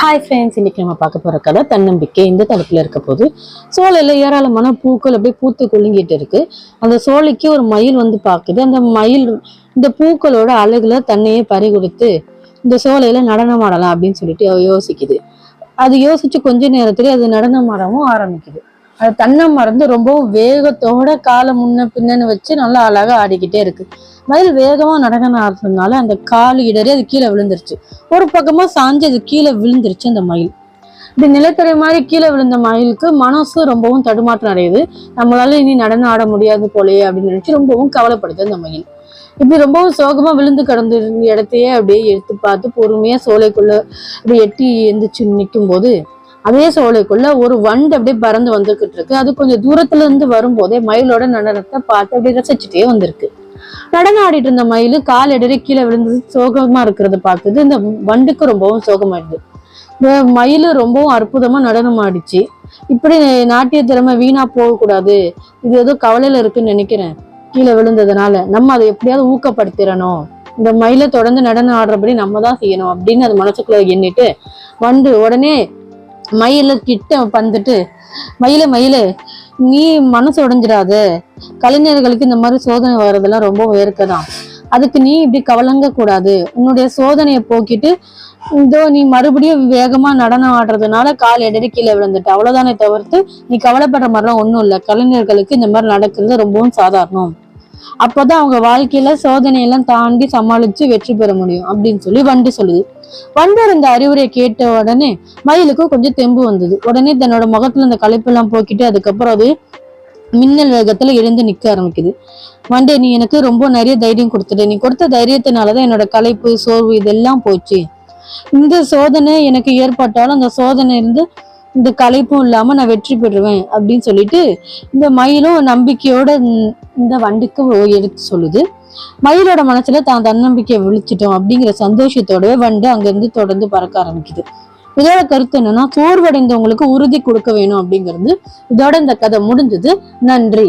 Hi friends, இன்னைக்கு நம்ம பார்க்க போற கதை தன்னம்பிக்கை. இந்த தளத்துல இருக்க போது சோலையில ஏராளமான பூக்கள் அப்படியே பூத்து குலுங்கிட்டு இருக்கு. அந்த சோலைக்கு ஒரு மயில் வந்து பாக்குது. அந்த மயில் இந்த பூக்களோட அழகுல தன்னையே பறி கொடுத்து இந்த சோலையில நடனம் ஆடலாம் அப்படின்னு சொல்லிட்டு யோசிக்குது. அது யோசிச்சு கொஞ்ச நேரத்திலே அது நடனம் ஆடவும் ஆரம்பிக்குது. அது தன்னை மறந்து ரொம்பவும் வேகத்தோட காலை முன்ன பின்னன்னு வச்சு நல்லா அழகா ஆடிக்கிட்டே இருக்கு. மயில் வேகமா நடனம் ஆடுறதுனால அந்த கால் இடறி அது கீழே விழுந்துருச்சு. ஒரு பக்கமா சாஞ்சு அது கீழே விழுந்துருச்சு. அந்த மயில் இப்படி நிலத்தரை மாதிரி கீழே விழுந்த மயிலுக்கு மனசு ரொம்பவும் தடுமாற்றம் அடையுது. நம்மளால இனி நடனம் ஆட முடியாது போலயே அப்படின்னு நினைச்சு ரொம்பவும் கவலைப்படுது அந்த மயில். இப்படி ரொம்பவும் சோகமா விழுந்து கிடந்த இடத்தையே அப்படியே எடுத்து பார்த்து பொறுமையா சோலைக்குள்ள அப்படி எட்டி எந்திரிச்சு நிற்கும் போது அதே சோலைக்குள்ள ஒரு வண்டு அப்படியே பறந்து வந்துகிட்டு இருக்கு. அது கொஞ்சம் தூரத்துல இருந்து வரும்போதே மயிலோட நடனத்தை பார்த்து அப்படியே ரசிச்சுட்டே வந்திருக்கு. நடனம் ஆடிட்டு இருந்த மயில் கால் இடறி கீழே விழுந்தது சோகமா இருக்கிறத பார்த்தது இந்த வண்டுக்கு ரொம்பவும் சோகமாயிடுது. இந்த மயில் ரொம்பவும் அற்புதமா நடனம் ஆடிச்சு. இப்படி நாட்டிய திறமை வீணா போகக்கூடாது, இது ஏதோ கவலையில இருக்குன்னு நினைக்கிறேன். கீழே விழுந்ததுனால நம்ம அதை எப்படியாவது ஊக்கப்படுத்திடணும், இந்த மயிலை தொடர்ந்து நடனம் ஆடுறபடி நம்ம தான் செய்யணும் அப்படின்னு அது மனசுக்குள்ள எண்ணிட்டு வண்டு உடனே மயில கிட்ட வந்துட்டு, மயில நீ மனசு உடைஞ்சிடாத, கலைஞர்களுக்கு இந்த மாதிரி சோதனை வர்றதெல்லாம் ரொம்ப வேர்க்கதான். அதுக்கு நீ இப்படி கவலங்க கூடாது. உன்னுடைய சோதனையை போக்கிட்டு இதோ நீ மறுபடியும் வேகமா நடனம் ஆடுறதுனால கால் இடறி கீழே விழுந்துட்டு அவ்வளவுதானே தவிர்த்து நீ கவலைப்படுற மாதிரிலாம் ஒண்ணும் இல்லை. கலைஞர்களுக்கு இந்த மாதிரி நடக்கிறது ரொம்பவும் சாதாரணம். அப்போதான் அவங்க வாழ்க்கையில சோதனையெல்லாம் தாண்டி சமாளிச்சு வெற்றி பெற முடியும் அப்படின்னு சொல்லி வண்டு சொல்லுது. வண்டர் இந்த அறிவுரையை கேட்ட உடனே மயிலுக்கு கொஞ்சம் தெம்பு வந்தது. உடனே தன்னோட முகத்துல இந்த களைப்பெல்லாம் போக்கிட்டு அதுக்கப்புறம் அது மின்னல் வேகத்துல எழுந்து நிக்க ஆரம்பிக்குது. வண்டே, நீ எனக்கு ரொம்ப நிறைய தைரியம் கொடுத்துட்ட. நீ கொடுத்த தைரியத்தினாலதான் என்னோட களைப்பு சோர்வு இதெல்லாம் போச்சு. இந்த சோதனை எனக்கு ஏற்பட்டாலும் அந்த சோதனை இருந்து இந்த களைப்பும் இல்லாம நான் வெற்றி பெறுவேன் அப்படின்னு சொல்லிட்டு இந்த மயிலும் நம்பிக்கையோட இந்த வண்டுக்கு எடுத்து சொல்லுது. மயிலோட மனசுல தான் தன்னம்பிக்கையை விழிச்சிட்டோம் அப்படிங்கிற சந்தோஷத்தோடவே வண்டு அங்கிருந்து தொடர்ந்து பறக்க ஆரம்பிக்குது. இதோட கருத்து என்னன்னா, சோர்வடைந்தவங்களுக்கு உறுதி கொடுக்க வேணும் அப்படிங்கிறது. இதோட இந்த கதை முடிஞ்சது. நன்றி.